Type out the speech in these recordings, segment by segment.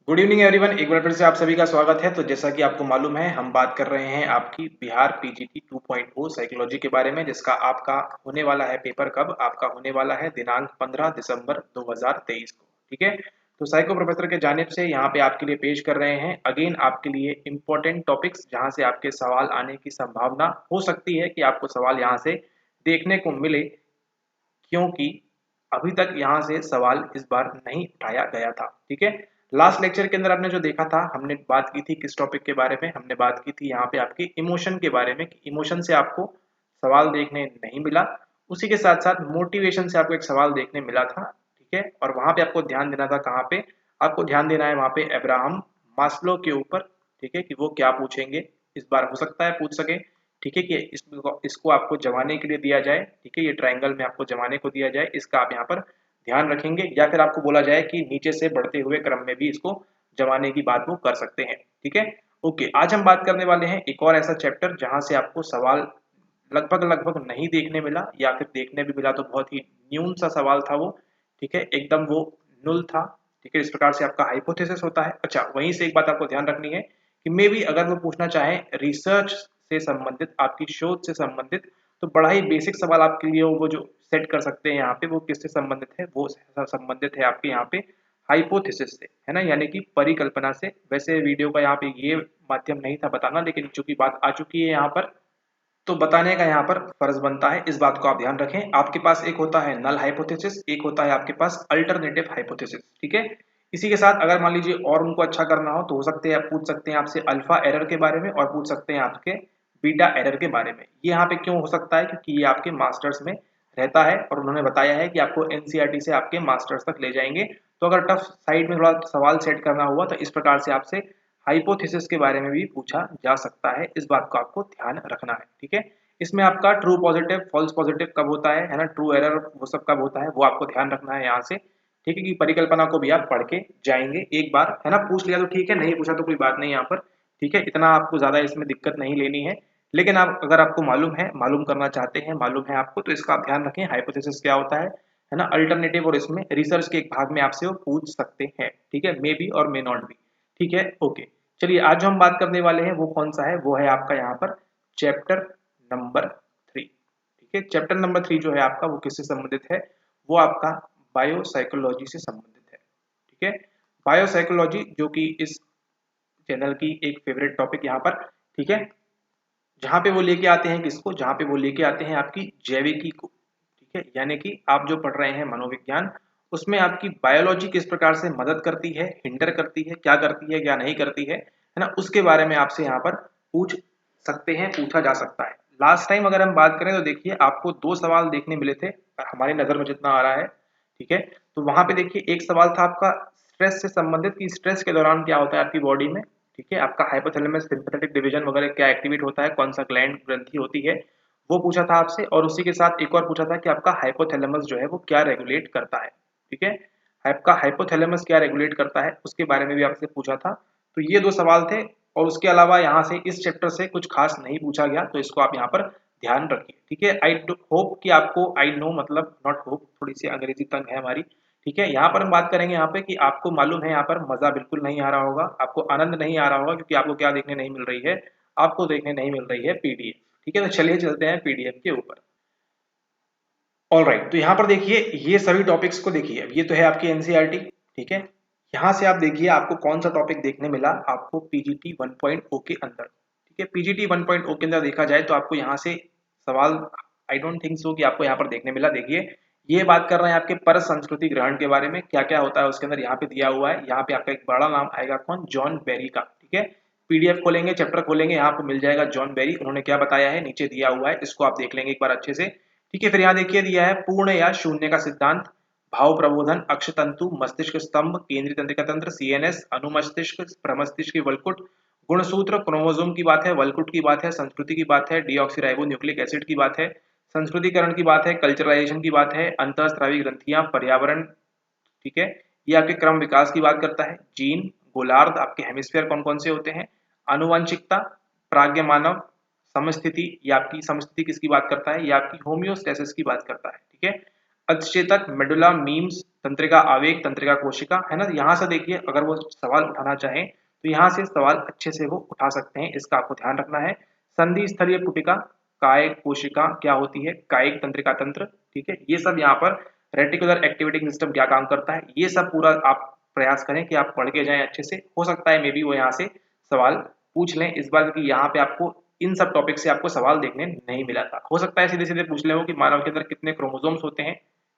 Good evening everyone. एक बार फिर से आप सभी का स्वागत है। तो जैसा कि आपको मालूम है, हम बात कर रहे हैं आपकी बिहार पीजीटी 2.0 साइकोलॉजी के बारे में, जिसका आपका होने वाला है पेपर। कब आपका होने वाला है? दिनांक 15 दिसंबर 2023 को। ठीक है। तो साइको प्रोफेसर के जानिब से यहाँ पे आपके लिए पेश कर रहे हैं अगेन आपके लिए इंपॉर्टेंट टॉपिक्स, जहाँ से आपके सवाल आने की संभावना हो सकती है कि आपको सवाल यहाँ से देखने को मिले, क्योंकि अभी तक यहाँ से सवाल इस बार नहीं उठाया गया था। ठीक है। लास्ट लेक्चर के अंदर आपने जो देखा था, हमने बात की थी किस टॉपिक के बारे में? हमने बात की थी यहाँ पे आपकी इमोशन के बारे में, कि इमोशन से आपको सवाल देखने नहीं मिला। उसी के साथ साथ मोटिवेशन से आपको एक सवाल देखने मिला था। ठीक है। और वहां पे आपको ध्यान देना था, कहाँ पे आपको ध्यान देना है? वहां पे अब्राहम मास्लो के ऊपर। ठीक है, कि वो क्या पूछेंगे इस बार, हो सकता है पूछ सके। ठीक है, कि इसको आपको जमाने के लिए दिया जाए। ठीक है, ये ट्रायंगल में आपको जमाने को दिया जाए, इसका आप यहाँ पर ध्यान रखेंगे, या फिर आपको बोला जाए कि नीचे से बढ़ते हुए क्रम में भी इसको जमाने की बात वो कर सकते हैं। ठीक है। ओके, आज हम बात करने वाले हैं एक और ऐसा चैप्टर जहां से आपको सवाल लगभग लगभग नहीं देखने मिला, या फिर देखने भी मिला तो बहुत ही न्यून सा सवाल था वो। ठीक है, एकदम वो नुल था। ठीक है, इस प्रकार से आपका हाइपोथेसिस होता है। अच्छा, वहीं से एक बात आपको ध्यान रखनी है कि मे भी अगर वो पूछना चाहे रिसर्च से संबंधित, आपकी शोध से संबंधित, तो बड़ा ही बेसिक सवाल आपके लिए वो जो सेट कर सकते हैं यहाँ पे, वो किससे संबंधित है? वो संबंधित है आपके यहाँ पे हाइपोथेसिस से, है ना, यानी कि परिकल्पना से। वैसे वीडियो का यहाँ पे ये माध्यम नहीं था बताना, लेकिन चूंकि बात आ चुकी है यहाँ पर, तो बताने का यहाँ पर फर्ज बनता है। इस बात को आप ध्यान रखें। आपके पास एक होता है नल हाइपोथेसिस, एक होता है आपके पास अल्टरनेटिव हाइपोथेसिस। ठीक है। इसी के साथ अगर मान लीजिए और उनको अच्छा करना हो, तो हो सकते हैं आप पूछ सकते हैं आपसे अल्फा एरर के बारे में, और पूछ सकते हैं आपके बीटा एरर के बारे में। ये यहाँ पे क्यों हो सकता है? क्योंकि ये आपके मास्टर्स में रहता है, और उन्होंने बताया है कि आपको एनसीईआरटी से आपके मास्टर्स तक ले जाएंगे। तो अगर टफ साइड में थोड़ा सवाल सेट करना हुआ, तो इस प्रकार से आपसे हाइपोथेसिस के बारे में भी पूछा जा सकता है। इस बात को आपको ध्यान रखना है। ठीक है। इसमें आपका ट्रू पॉजिटिव फॉल्स पॉजिटिव कब होता है ना, ट्रू एरर वो सब कब होता है, वो आपको ध्यान रखना है यहाँ से। ठीक है, कि परिकल्पना को भी आप पढ़ के जाएंगे एक बार, है ना। पूछ लिया तो ठीक है, नहीं पूछा तो कोई बात नहीं यहाँ पर। ठीक है, इतना आपको ज्यादा इसमें दिक्कत नहीं लेनी है। लेकिन आप अगर आपको मालूम है, मालूम करना चाहते हैं, मालूम है आपको, तो इसका आप ध्यान रखें हाइपोथेसिस क्या होता है ना, अल्टरनेटिव, और इसमें रिसर्च के एक भाग में आपसे वो पूछ सकते हैं। ठीक है, मे बी और मे नॉट बी। ठीक है। ओके, चलिए आज जो हम बात करने वाले हैं वो कौन सा है? वो है आपका यहाँ पर चैप्टर नंबर 3। ठीक है, चैप्टर नंबर 3 जो है आपका, वो किससे संबंधित है? वो आपका बायोसाइकोलॉजी से संबंधित है। ठीक है, बायोसाइकोलॉजी, जो कि इस चैनल की एक फेवरेट टॉपिक यहाँ पर। ठीक है, जहाँ पे वो लेके आते हैं किसको? जहाँ पे वो लेके आते हैं आपकी जैविकी को। ठीक है, यानी कि आप जो पढ़ रहे हैं मनोविज्ञान, उसमें आपकी बायोलॉजी किस प्रकार से मदद करती है, हिंडर करती है, क्या करती है, क्या नहीं करती है ना, उसके बारे में आपसे यहाँ पर पूछ सकते हैं, पूछा जा सकता है। लास्ट टाइम अगर हम बात करें तो देखिए आपको दो सवाल देखने मिले थे, हमारी नजर में जितना आ रहा है। ठीक है, तो वहां पे देखिए एक सवाल था आपका स्ट्रेस से संबंधित, कि स्ट्रेस के दौरान क्या होता है आपकी बॉडी में। ठीक है, आपका हाइपोथैलेमस सिंपैथेटिक डिवीजन वगैरह क्या एक्टिवेट होता है, कौन सा ग्लैंड ग्रंथि होती है, वो पूछा था आपसे। और उसी के साथ एक और पूछा था कि आपका हाइपोथैलेमस जो है वो क्या रेगुलेट करता है। ठीक है, आपका हाइपोथैलेमस क्या रेगुलेट करता है, उसके बारे में भी आपसे पूछा था। तो ये दो सवाल थे, और उसके अलावा यहाँ से इस चैप्टर से कुछ खास नहीं पूछा गया, तो इसको आप यहाँ पर ध्यान रखिए। ठीक है, आई होप कि आपको, आई नो मतलब नॉट होप, थोड़ी सी अंग्रेजी तंग है हमारी। ठीक है, यहाँ पर हम बात करेंगे यहाँ पे कि आपको मालूम है यहाँ पर मजा बिल्कुल नहीं आ रहा होगा, आपको आनंद नहीं आ रहा होगा, क्योंकि आपको क्या देखने नहीं मिल रही है? आपको देखने नहीं मिल रही है पीडीएफ। ठीक है, तो चलिए चलते हैं पीडीएफ के ऊपर। ऑल राइट, तो यहाँ पर देखिए ये सभी टॉपिक्स को देखिए, ये तो है आपकी एनसीईआरटी। ठीक है, यहाँ से आप देखिए आपको कौन सा टॉपिक देखने मिला आपको पीजीटी 1.0 के अंदर। ठीक है, पीजीटी 1.0 के अंदर देखा जाए तो आपको यहाँ से सवाल, आई डोंट थिंक सो कि आपको यहाँ पर देखने मिला। देखिए, ये बात कर रहे हैं आपके पर संस्कृति ग्रहण के बारे में, क्या क्या होता है उसके अंदर यहाँ पे दिया हुआ है। यहाँ पे आपका एक बड़ा नाम आएगा, कौन? जॉन बेरी का। ठीक है, पीडीएफ खोलेंगे, चैप्टर खोलेंगे, यहाँ पे मिल जाएगा जॉन बेरी, उन्होंने क्या बताया है, नीचे दिया हुआ है, इसको आप देख लेंगे एक बार अच्छे से। ठीक है, फिर यहाँ देखिए दिया है पूर्ण या शून्य का सिद्धांत, भाव प्रबोधन, अक्षतंतु, मस्तिष्क स्तंभ, केंद्रीय तंत्रिका तंत्र, सीएनएस, अनुमस्तिष्क, प्रमस्तिष्क की वलकुट, गुणसूत्र, क्रोमोसोम की बात है, वलकुट की बात है, संस्कृति की बात है, डीऑक्सीराइबो न्यूक्लिक एसिड की बात है, संस्कृतिकरण की बात है, कल्चरलाइजेशन की बात है, अंतःस्रावी ग्रंथियां, पर्यावरण। ठीक है, ये आपके क्रम विकास की बात करता है, जीन, गोलार्ध, आपके हेमिस्फीयर कौन कौन से होते हैं, आनुवंशिकता, प्राज्ञ मानव, समस्थिति, ये आपकी समस्थिति किसकी बात करता है, ये आपकी होम्योस्टेसिस की बात करता है। ठीक है, अचेतक, मेडुला, मीम्स, तंत्रिका आवेग, तंत्रिका कोशिका, है ना। यहाँ से देखिए अगर वो सवाल उठाना चाहें तो यहाँ से सवाल अच्छे से वो उठा सकते हैं, इसका आपको ध्यान रखना है। संधि स्थलीय पुटिका, काय कोशिका क्या होती है, कायिक तंत्रिका तंत्र, ठीक है। ये सब यहाँ पर रेटिकुलर एक्टिवेटिंग सिस्टम क्या काम करता है, ये सब पूरा आप प्रयास करें कि आप पढ़ के जाएं अच्छे से। हो सकता है मे बी वो यहाँ से सवाल पूछ लें इस बार, क्योंकि यहाँ पे आपको इन सब टॉपिक से आपको सवाल देखने नहीं मिला था। हो सकता है सीधे सीधे पूछ ले हो कि मानव के अंदर कितने क्रोमोसोम्स होते हैं,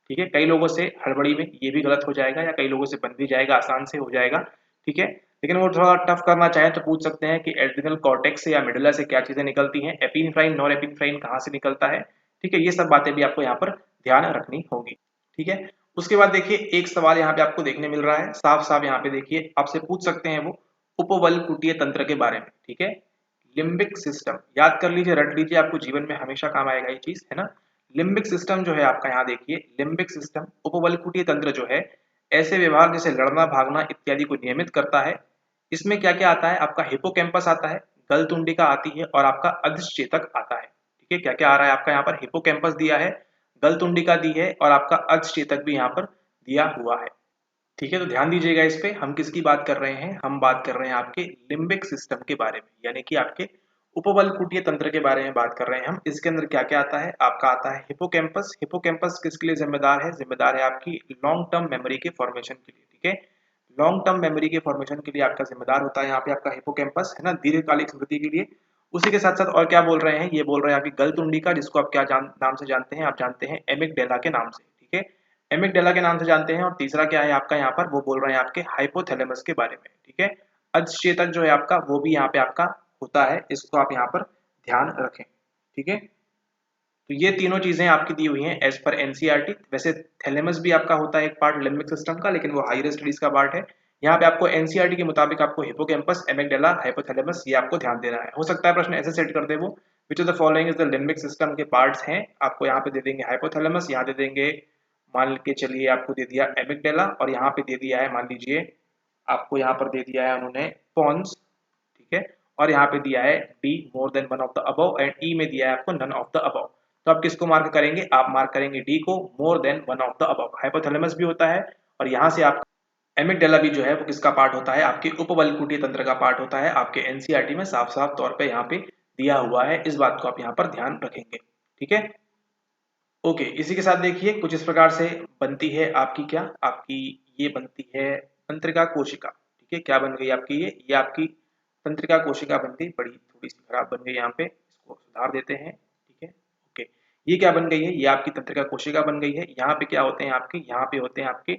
ठीक है। कई लोगों से हड़बड़ी में ये भी गलत हो जाएगा या कई लोगों से बन भी जाएगा, आसान से हो जाएगा, ठीक है। लेकिन वो थोड़ा टफ करना चाहे तो पूछ सकते हैं कि एड्रिनल कॉर्टेक्स से या मेडुला से क्या चीजें निकलती हैं, एपिनेफ्राइन नॉर एपिनेफ्राइन कहाँ से निकलता है, ठीक है। ये सब बातें भी आपको यहाँ पर ध्यान रखनी होगी, ठीक है। उसके बाद देखिए एक सवाल यहाँ पे आपको देखने मिल रहा है, साफ साफ यहाँ पे देखिए आपसे पूछ सकते हैं वो उपबलकुटीय तंत्र के बारे में, ठीक है। लिम्बिक सिस्टम याद कर लीजिए, रट लीजिए, आपको जीवन में हमेशा काम आएगा ये चीज, है ना। लिम्बिक सिस्टम जो है आपका, यहाँ देखिए लिम्बिक सिस्टम उपबलकुटीय तंत्र जो है ऐसे व्यवहार जैसे लड़ना, भागना इत्यादि को नियमित करता है। इसमें क्या क्या आता है, आपका हिपोकैम्पस आता है, गलतुंडिका आती है और आपका अधिष्ठेतक आता है, ठीक है। क्या क्या आ रहा है आपका यहाँ पर, हिपोकैम्पस दिया है, गलतुंडिका दी है और आपका अधिष्ठेतक भी यहाँ पर दिया हुआ है, ठीक है। तो ध्यान दीजिएगा इस पे, हम किसकी बात कर रहे हैं, हम बात कर रहे हैं आपके लिम्बिक सिस्टम के बारे में, यानी कि आपके उपबलकुटीय तंत्र के बारे में बात कर रहे हैं हम। इसके अंदर क्या क्या आता है, आपका आता है हिपोकैम्पस। हिपोकैम्पस किसके लिए जिम्मेदार है, जिम्मेदार है आपकी लॉन्ग टर्म मेमोरी के फॉर्मेशन के लिए, ठीक है। लॉन्ग टर्म मेमोरी के फॉर्मेशन के लिए आपका जिम्मेदार होता है यहाँ पे आपका हिपोकैम्पस, है ना, दीर्घकालिक स्मृति के लिए। उसी के साथ साथ और क्या बोल रहे हैं, ये बोल रहे हैं आपकी गलतुंडिका, जिसको आप क्या नाम से जानते हैं, आप जानते हैं एमिगडेला के नाम से, ठीक है। एमिगडेला के नाम से जानते हैं। और तीसरा क्या है आपका यहाँ पर, वो बोल रहे हैं आपके हाइपोथैलेमस के बारे में, ठीक है। अधिष्ठेतक जो है आपका वो भी यहाँ पे आपका होता है, इसको आप यहाँ पर ध्यान रखें, ठीक है। तो ये तीनों चीजें आपकी दी हुई हैं एज पर एनसीईआरटी। वैसे थैलेमस भी आपका होता है एक पार्ट लिम्बिक सिस्टम का, लेकिन वो हायर स्टडीज का पार्ट है। यहाँ पे आपको एनसीईआरटी के मुताबिक आपको हिपोकैम्पस, एमिगडाला, हाइपोथैलेमस ये आपको ध्यान देना है। हो सकता है प्रश्न ऐसे सेट कर दे वो, which of the following is the limbic system के पार्ट्स हैं, आपको यहाँ पे दे देंगे हाइपोथैलेमस, यहाँ दे देंगे मान के चलिए आपको दे दिया एमिगडाला, और यहाँ पे दे दिया है मान लीजिए आपको यहाँ पर दे दिया है उन्होंने पॉन्स, ठीक है। और यहाँ पे दिया है D more than one of the above, and E में दिया है आपको नन ऑफ द अबव। तो आप किसको मार्क करेंगे, आप मार्क करेंगे डी को, मोर than one of the above. Hypothalamus भी होता है और यहाँ से आप एमिगडाला भी जो है वो किसका पार्ट होता है, आपके उपबलकुटीय तंत्र का पार्ट होता है। आपके एनसीईआरटी में साफ साफ तौर पे यहाँ पे दिया हुआ है, इस बात को आप यहाँ पर ध्यान रखेंगे, ठीक है। ओके, इसी के साथ देखिए कुछ इस प्रकार से बनती है आपकी क्या, आपकी ये बनती है तंत्रिका कोशिका, ठीक है। क्या बन गई आपकी ये आपकी तंत्रिका कोशिका बन गई, बड़ी थोड़ी सी खराब बन गई यहाँ पे, इसको सुधार देते हैं, ठीक है। ओके, ये क्या बन गई है, ये आपकी तंत्रिका कोशिका बन गई है। यहाँ पे क्या होते हैं आपके, यहाँ पे होते हैं आपके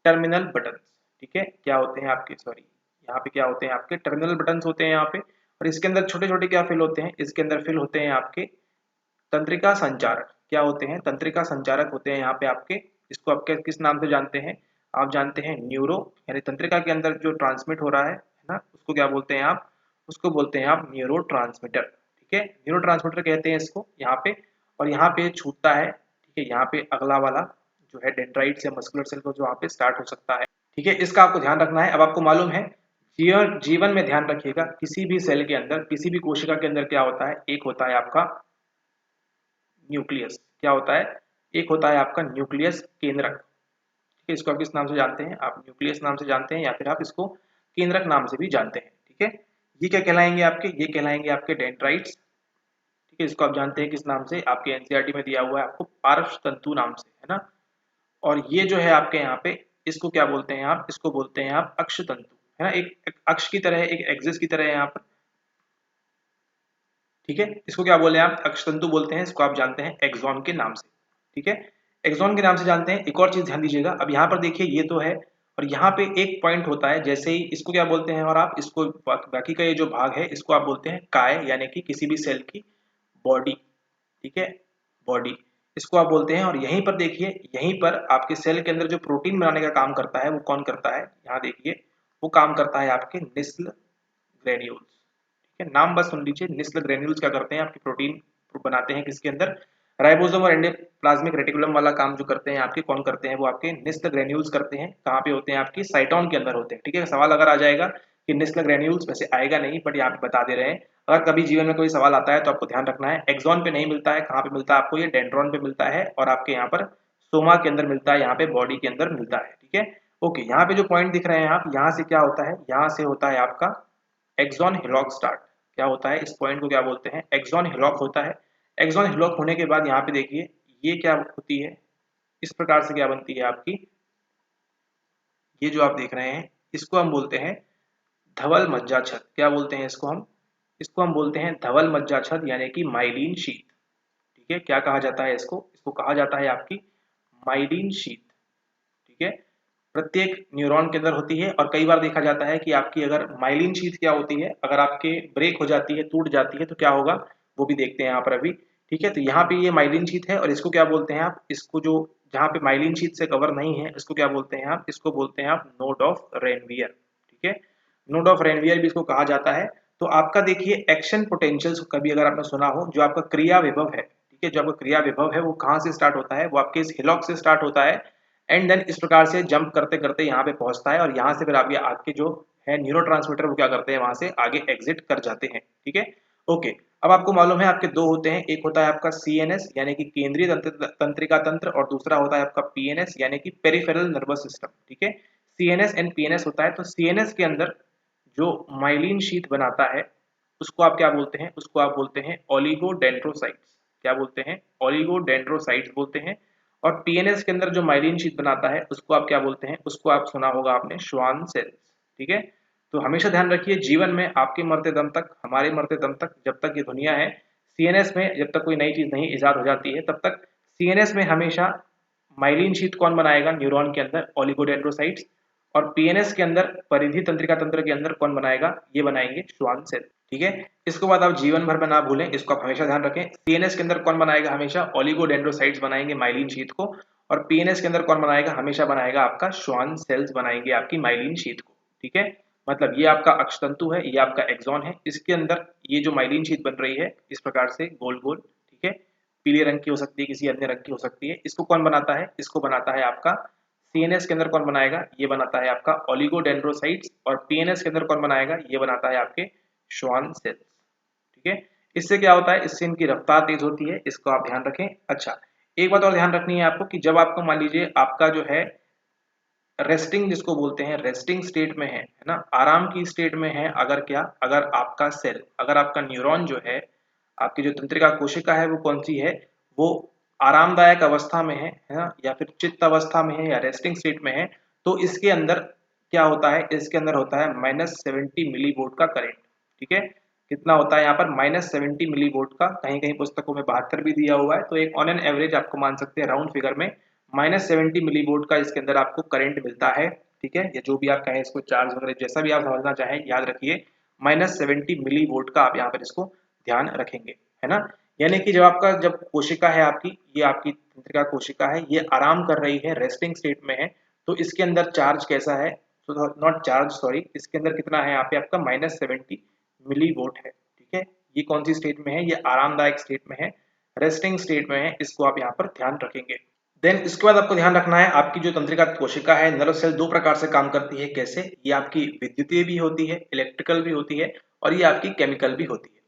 टर्मिनल बटन, ठीक है। क्या होते हैं आपके, सॉरी, यहाँ पे क्या होते हैं आपके टर्मिनल बटन होते हैं यहाँ पे। और इसके अंदर छोटे छोटे क्या फिल होते हैं, इसके अंदर फिल होते हैं आपके तंत्रिका संचारक। क्या होते हैं, तंत्रिका संचारक होते हैं यहाँ पे आपके। इसको आप किस नाम से जानते हैं, आप जानते हैं न्यूरो, यानी तंत्रिका के अंदर जो ट्रांसमिट हो रहा है ना, उसको क्या बोलते हैं आप, उसको बोलते हैं आप न्यूरो ट्रांसमीटर, ठीक है। न्यूरो ट्रांसमीटर कहते हैं इसको यहाँ पे। और यहाँ पे छूटता है, ठीक है, यहाँ पे अगला वाला जो है डेंड्राइट्स या मस्कुलर सेल को जो वहाँ पे स्टार्ट हो सकता है, ठीक है। इसका आपको ध्यान रखना है। अब आपको मालूम है, जीवन में ध्यान रखिएगा, किसी भी सेल के अंदर, किसी भी कोशिका के अंदर क्या होता है, एक होता है आपका न्यूक्लियस। क्या होता है, एक होता है आपका न्यूक्लियस केंद्रक, ठीक है। इसको आप किस नाम से जानते हैं, आप न्यूक्लियस नाम से जानते हैं या फिर आप इसको केंद्रक नाम से भी जानते हैं, ठीक है। ये क्या कहलाएंगे आपके, ये कहलाएंगे आपके डेंड्राइट्स, ठीक है। इसको आप जानते हैं किस नाम से, आपके एनसीईआरटी में दिया हुआ है आपको पार्श्व तंतु नाम से, है ना। और ये जो है आपके यहाँ पे, इसको क्या बोलते हैं आप, इसको बोलते हैं आप अक्ष तंतु, है ना। एक अक्ष की तरह, एक एक्सिस की तरह है यहाँ पर, ठीक है। इसको क्या बोले आप, अक्षतंतु बोलते हैं। इसको आप जानते हैं एक्सॉन के नाम से, ठीक है, एक्सॉन के नाम से जानते हैं। एक और चीज ध्यान दीजिएगा, अब यहाँ पर देखिए ये तो है, और यहाँ पे एक पॉइंट होता है, जैसे ही इसको क्या बोलते हैं, और आप इसको बाकी का ये जो भाग है इसको आप बोलते हैं काय, यानी कि किसी भी सेल की बॉडी, ठीक है, बॉडी इसको आप बोलते हैं। और यहीं पर देखिए, यहीं पर आपके सेल के अंदर जो प्रोटीन बनाने का काम करता है वो कौन करता है, यहाँ देखिए वो काम करता है आपके निस्ल ग्रेन्यूल्स, ठीक है। नाम बस सुन लीजिए, निस्ल ग्रेन्यूल्स क्या करते हैं, आपकी प्रोटीन बनाते हैं किसके अंदर, राइबोसोम और एंडोप्लाज्मिक रेटिकुलम वाला काम जो करते हैं आपके, कौन करते हैं, वो आपके निस्ल ग्रेन्यूल्स करते हैं। कहाँ पे होते हैं, आपकी साइटोन के अंदर होते हैं, ठीक है। सवाल अगर आ जाएगा कि निस्ल ग्रेन्यूल्स, वैसे आएगा नहीं बट यहाँ पे बता दे रहे हैं, अगर कभी जीवन में कोई सवाल आता है तो आपको ध्यान रखना है, एक्सॉन पे नहीं मिलता है, कहाँ पे मिलता है आपको, ये डेंड्रॉन पे मिलता है और आपके यहाँ पर सोमा के अंदर मिलता है, यहाँ पे बॉडी के अंदर मिलता है। ठीक है, ओके। यहाँ पे जो पॉइंट दिख रहे हैं आप, यहाँ से क्या होता है, यहाँ से होता है आपका एक्सॉन हिलॉक स्टार्ट। क्या होता है, इस पॉइंट को क्या बोलते हैं, एक्सॉन हिलॉक होता है। एक्सॉन हिलॉक होने के बाद यहाँ पे देखिए ये क्या होती है, इस प्रकार से क्या बनती है आपकी, ये जो आप देख रहे हैं इसको हम बोलते हैं धवल मज्जा छत। क्या बोलते हैं इसको हम, इसको हम बोलते हैं धवल मज्जा छत, यानी कि माइलिन शीथ। ठीक है, क्या कहा जाता है इसको, इसको कहा जाता है आपकी माइलिन शीथ। ठीक है, प्रत्येक न्यूरॉन के अंदर होती है। और कई बार देखा जाता है कि आपकी अगर माइलिन शीथ क्या होती है, अगर आपके ब्रेक हो जाती है, टूट जाती है, तो क्या होगा वो भी देखते हैं यहाँ पर अभी। ठीक है, तो यहाँ पे ये माइलिन शीथ है और इसको क्या बोलते हैं आप, इसको जो जहाँ पे माइलिन शीथ से कवर नहीं है इसको क्या बोलते हैं आप, इसको बोलते हैं आप नोड ऑफ रेनवियर। ठीक है, नोड ऑफ रेनवियर भी इसको कहा जाता है। तो आपका देखिए एक्शन पोटेंशियल्स कभी अगर आपने सुना हो, जो आपका क्रिया विभव है, ठीक है, जो आपका क्रिया विभव है वो कहाँ से स्टार्ट होता है, वो आपके इस हिलॉक से स्टार्ट होता है एंड देन इस प्रकार से जंप करते करते यहाँ पे पहुंचता है और यहाँ से फिर आपके आगे जो है न्यूरोट्रांसमीटर वो क्या करते हैं, वहां से आगे एग्जिट कर जाते हैं। ठीक है, ओके। अब आपको मालूम है आपके दो होते हैं, एक होता है आपका सीएनएस यानी कि केंद्रीय तंत्रिका तंत्र, और दूसरा होता है आपका पीएनएस यानी कि पेरिफेरल नर्वस सिस्टम। ठीक है, सीएनएस एंड पीएनएस होता है। तो सीएनएस के अंदर जो माइलिन शीथ बनाता है उसको आप क्या बोलते हैं, उसको आप बोलते हैं ओलिगोडेंड्रोसाइट्स। क्या बोलते हैं, ओलिगोडेंड्रोसाइट्स बोलते हैं। और पीएनएस के अंदर जो माइलिन शीथ बनाता है उसको आप क्या बोलते हैं, उसको आप सुना होगा आपने श्वान सेल्स। ठीक है, तो हमेशा ध्यान रखिए जीवन में आपके मरते दम तक, हमारे मरते दम तक, जब तक ये दुनिया है, सीएनएस में जब तक कोई नई चीज नहीं इजाद हो जाती है तब तक सीएनएस में हमेशा माइलिन शीथ कौन बनाएगा, न्यूरॉन के अंदर ओलिगोडेंड्रोसाइट्स। और पीएनएस के अंदर परिधि तंत्रिका तंत्र के अंदर कौन बनाएगा, ये बनाएंगे श्वान सेल। ठीक है, इसको बात आप जीवन भर में ना भूलें, इसको आप हमेशा ध्यान रखें। सीएनएस के अंदर कौन बनाएगा, हमेशा ओलिगोडेंड्रोसाइट्स बनाएंगे माइलिन शीथ को। और पीएनएस के अंदर कौन बनाएगा, हमेशा बनाएगा आपका श्वान सेल्स बनाएंगे आपकी माइलिन शीथ को। ठीक है, मतलब ये आपका अक्षतंतु है, ये आपका एक्सॉन है, इसके अंदर ये जो माइलिन शीथ बन रही है इस प्रकार से गोल गोल। ठीक है, पीले रंग की हो सकती है, किसी अन्य रंग की हो सकती है। इसको कौन बनाता है, इसको बनाता है आपका सीएनएस के अंदर कौन बनाएगा, ये बनाता है आपका ओलिगोडेंड्रोसाइट्स। और पीएनएस के अंदर कौन बनाएगा, ये बनाता है आपके श्वान सेल्स। ठीक है, इससे क्या होता है, इससे इनकी रफ्तार तेज होती है, इसको आप ध्यान रखें। अच्छा, एक बात और ध्यान रखनी है आपको कि जब आपको मान लीजिए आपका जो है रेस्टिंग, जिसको बोलते हैं रेस्टिंग स्टेट में है ना, आराम की स्टेट में है, अगर क्या, अगर आपका सेल, अगर आपका न्यूरॉन जो है, आपकी जो तंत्रिका कोशिका है वो कौन सी है, वो आरामदायक अवस्था में है ना, या फिर चित्त अवस्था में है या रेस्टिंग स्टेट में है, तो इसके अंदर क्या होता है, इसके अंदर होता है -70 मिली वोल्ट का करंट। ठीक है, कितना होता है यहाँ पर, -70 मिली वोल्ट का, कहीं कहीं पुस्तकों में 72 भी दिया हुआ है, तो एक ऑन एन एवरेज आपको मान सकते हैं राउंड फिगर में -70 मिली वोल्ट का इसके अंदर आपको करंट मिलता है। ठीक है, या जो भी आप कहें इसको, चार्ज वगैरह जैसा भी आप समझना चाहें, याद रखिए -70 मिली वोल्ट का आप यहाँ पर इसको ध्यान रखेंगे, है ना। यानी कि जब कोशिका है आपकी, ये आपकी तंत्रिका कोशिका है, ये आराम कर रही है, रेस्टिंग स्टेट में है, तो इसके अंदर चार्ज कैसा है, नॉट चार्ज सॉरी, इसके अंदर कितना है यहाँ पे आपका -70 मिली वोल्ट है। ठीक है, ये कौन सी स्टेट में है, ये आरामदायक स्टेट में है, रेस्टिंग स्टेट में है, इसको आप यहाँ पर ध्यान रखेंगे। देन इसके बाद आपको ध्यान रखना है, आपकी जो तंत्रिका कोशिका है, नर्व सेल, दो प्रकार से काम करती है। कैसे, ये आपकी विद्युतीय भी होती है, इलेक्ट्रिकल भी होती है, और ये आपकी केमिकल भी होती है।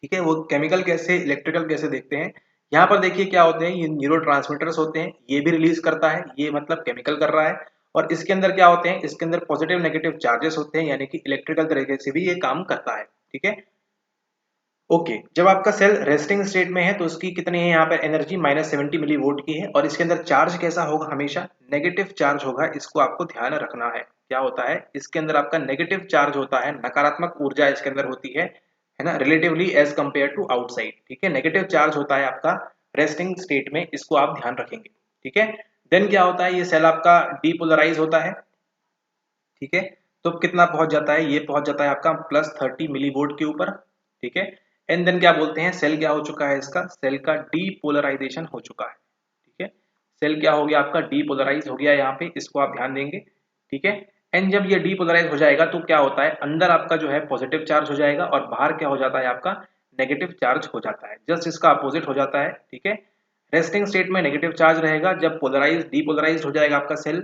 ठीक है, वो केमिकल कैसे, इलेक्ट्रिकल कैसे, देखते हैं। यहाँ पर देखिए क्या होते हैं, ये न्यूरोट्रांसमीटर्स होते हैं, ये भी रिलीज करता है, ये मतलब केमिकल कर रहा है। और इसके अंदर क्या होते हैं, इसके अंदर पॉजिटिव नेगेटिव चार्जेस होते हैं, यानी कि इलेक्ट्रिकल तरीके से भी ये काम करता है। ठीक है, ओके। जब आपका सेल रेस्टिंग स्टेट में है तो उसकी कितनी है यहाँ पर एनर्जी, -70 मिली वोल्ट की है। और इसके अंदर चार्ज कैसा होगा, हमेशा नेगेटिव चार्ज होगा, इसको आपको ध्यान रखना है। क्या होता है, इसके अंदर आपका नेगेटिव चार्ज होता है, नकारात्मक ऊर्जा इसके अंदर होती है ना, relatively as compare to outside. ठीक है, नेगेटिव चार्ज होता है आपका रेस्टिंग स्टेट में, इसको आप ध्यान रखेंगे। ठीक है, देन क्या होता है, ये सेल आपका डीपोलराइज होता है। ठीक है, तो कितना पहुंच जाता है, ये पहुंच जाता है आपका +30 मिली वोल्ट के ऊपर। ठीक है, एंड देन क्या बोलते हैं, सेल क्या हो चुका है, इसका सेल का डीपोलराइजेशन हो चुका है। ठीक है, सेल क्या हो गया आपका, डीपोलराइज हो गया यहाँ पे, इसको आप ध्यान देंगे। ठीक है, एंड जब ये डीपोलराइज हो जाएगा तो क्या होता है, अंदर आपका जो है पॉजिटिव चार्ज हो जाएगा और बाहर क्या हो जाता है आपका नेगेटिव चार्ज हो जाता है, जस्ट इसका अपोजिट हो जाता है। ठीक है, रेस्टिंग स्टेट में नेगेटिव चार्ज रहेगा, जब पोलराइज डीपोलराइज हो जाएगा आपका सेल,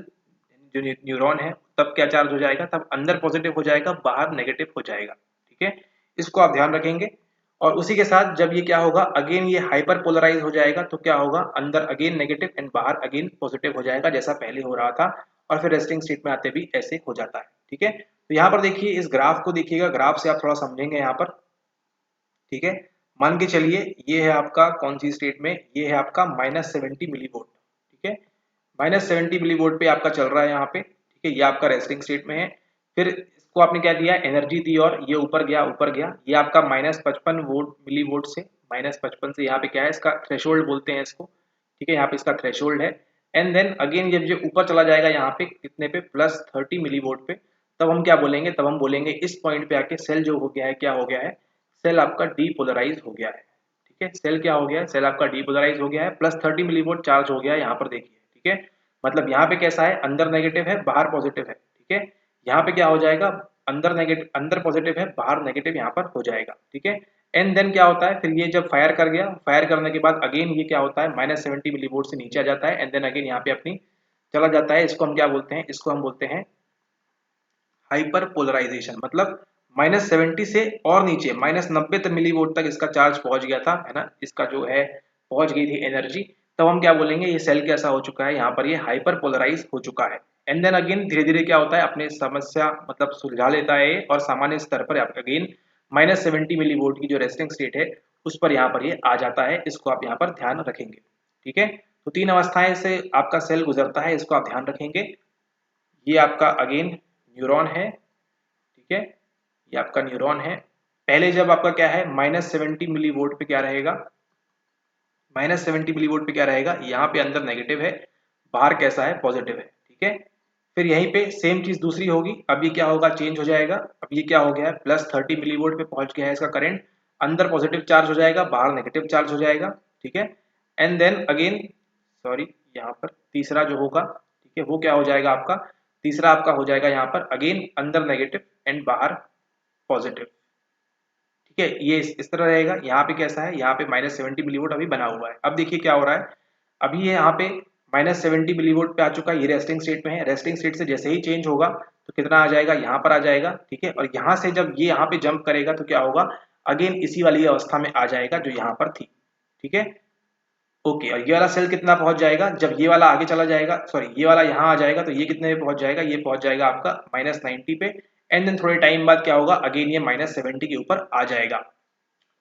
जो न्यूरॉन है, तब क्या चार्ज हो जाएगा, तब अंदर पॉजिटिव हो जाएगा, बाहर नेगेटिव हो जाएगा। ठीक है, इसको आप ध्यान रखेंगे। और उसी के साथ जब ये क्या होगा, अगेन ये हाइपर पोलराइज हो जाएगा तो क्या होगा, अंदर अगेन नेगेटिव एंड बाहर अगेन पॉजिटिव हो जाएगा जैसा पहले हो रहा था, और फिर रेस्टिंग स्टेट में आते भी ऐसे हो जाता है। ठीक है, तो यहाँ पर देखिए इस ग्राफ को देखिएगा, ग्राफ से आप थोड़ा समझेंगे यहाँ पर। ठीक है, मान के चलिए ये है आपका कौन सी स्टेट में, ये है आपका -70 मिली वोल्ट। ठीक है, -70 मिली वोल्ट पे आपका चल रहा है यहाँ पे। ठीक है, ये आपका रेस्टिंग स्टेट में है। फिर इसको आपने क्या दिया, एनर्जी दी, और ये ऊपर गया ऊपर गया, ये आपका -55 वोल्ट मिली वोल्ट से, -55 से यहाँ पे क्या है, इसका थ्रेशोल्ड बोलते हैं इसको। ठीक है, यहाँ पे इसका थ्रेशोल्ड है। एंड देन अगेन जब ये ऊपर चला जाएगा यहाँ पे कितने पे, +30 मिली वोल्ट पे, तब हम क्या बोलेंगे, तब हम बोलेंगे इस पॉइंट पे आके सेल जो हो गया है, क्या हो गया है, सेल आपका डीपोलराइज हो गया है। ठीक है, सेल क्या हो गया है, सेल आपका डीपोलराइज हो गया है, +30 मिलीवोल्ट चार्ज हो गया है यहाँ पर देखिए। ठीक है, मतलब यहाँ पे कैसा है, अंदर नेगेटिव है बाहर पॉजिटिव है। ठीक है, यहाँ पे क्या हो जाएगा, अंदर नेगेटिव, अंदर पॉजिटिव है बाहर नेगेटिव यहाँ पर हो जाएगा। ठीक है, एंड देन क्या होता है, फिर ये जब फायर कर गया, फायर करने के बाद अगेन ये क्या होता है, -70 मिलीवोल्ट से नीचे आ जाता है, एंड देन अगेन यहाँ पे अपनी चला जाता है। इसको हम क्या बोलते हैं, इसको हम बोलते हैं हाइपर पोलराइजेशन। मतलब -70 से और नीचे -90 मिलीवोल्ट तक इसका चार्ज पहुंच गया था, है ना, इसका जो है पहुंच गई थी एनर्जी, तब हम क्या बोलेंगे, ये सेल कैसा हो चुका है, यहाँ पर ये हाइपर पोलराइज हो चुका है। एंड देन अगेन धीरे धीरे क्या होता है, अपने समस्या मतलब सुलझा लेता है और सामान्य स्तर पर अगेन -70 मिलीवोल्ट की जो रेस्टिंग स्टेट है उस पर यहाँ पर ये आ जाता है। इसको आप यहाँ पर ध्यान रखेंगे। ठीक है, तो 3 अवस्थाएं से आपका सेल गुजरता है, इसको आप ध्यान रखेंगे। ये आपका अगेन न्यूरॉन है। ठीक है, ये आपका न्यूरॉन है। पहले जब आपका क्या है, -70 मिली वोल्ट पे क्या रहेगा, -70 मिली वोल्ट पे क्या रहेगा, यहाँ पे अंदर नेगेटिव है बाहर कैसा है, पॉजिटिव है। ठीक है, फिर यहीं पे सेम चीज दूसरी होगी। अब ये क्या होगा, चेंज हो जाएगा। अब ये क्या हो गया है, +30 मिली वोल्ट पे पहुंच गया है इसका करंट, अंदर पॉजिटिव चार्ज हो जाएगा बाहर नेगेटिव चार्ज हो जाएगा। ठीक है, एंड देन अगेन सॉरी, यहाँ पर तीसरा जो होगा, ठीक है, वो क्या हो जाएगा आपका, तीसरा आपका हो जाएगा यहाँ पर अगेन अंदर नेगेटिव एंड बाहर पॉजिटिव। ठीक है, ये इस तरह रहेगा। यहाँ पे कैसा है, यहाँ पे -70 मिलीवोल्ट अभी बना हुआ है। अब देखिए क्या हो रहा है, अभी ये यहाँ पे -70 मिलीवोल्ट पे आ चुका है, ये रेस्टिंग स्टेट में है। रेस्टिंग स्टेट से जैसे ही चेंज होगा तो कितना आ जाएगा, यहाँ पर आ जाएगा। ठीक है, और यहाँ से जब ये यहाँ पे जंप करेगा तो क्या होगा, अगेन इसी वाली अवस्था में आ जाएगा जो यहाँ पर थी। ठीक है, ओके, और ये वाला सेल कितना पहुंच जाएगा, जब ये वाला आगे चला जाएगा, सॉरी ये वाला यहाँ आ जाएगा तो ये कितने पे पहुंच जाएगा, ये पहुंच जाएगा आपका -90 पे। एंड देन थोड़े टाइम बाद क्या होगा, अगेन ये -70 के ऊपर आ जाएगा।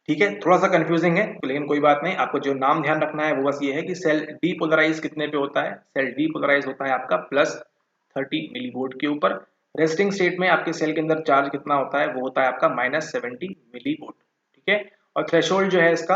ठीक है, थोड़ा सा कंफ्यूजिंग है लेकिन कोई बात नहीं, आपको जो नाम ध्यान रखना है वो बस ये है कि सेल डीपोलराइज कितने पे होता है, सेल डीपोलराइज होता है आपका +30 मिलीवोल्ट के ऊपर। रेस्टिंग स्टेट में आपके सेल के अंदर चार्ज कितना होता है, वो होता है आपका -70 मिलीवोल्ट। ठीक है, और थ्रेशोल्ड जो है इसका,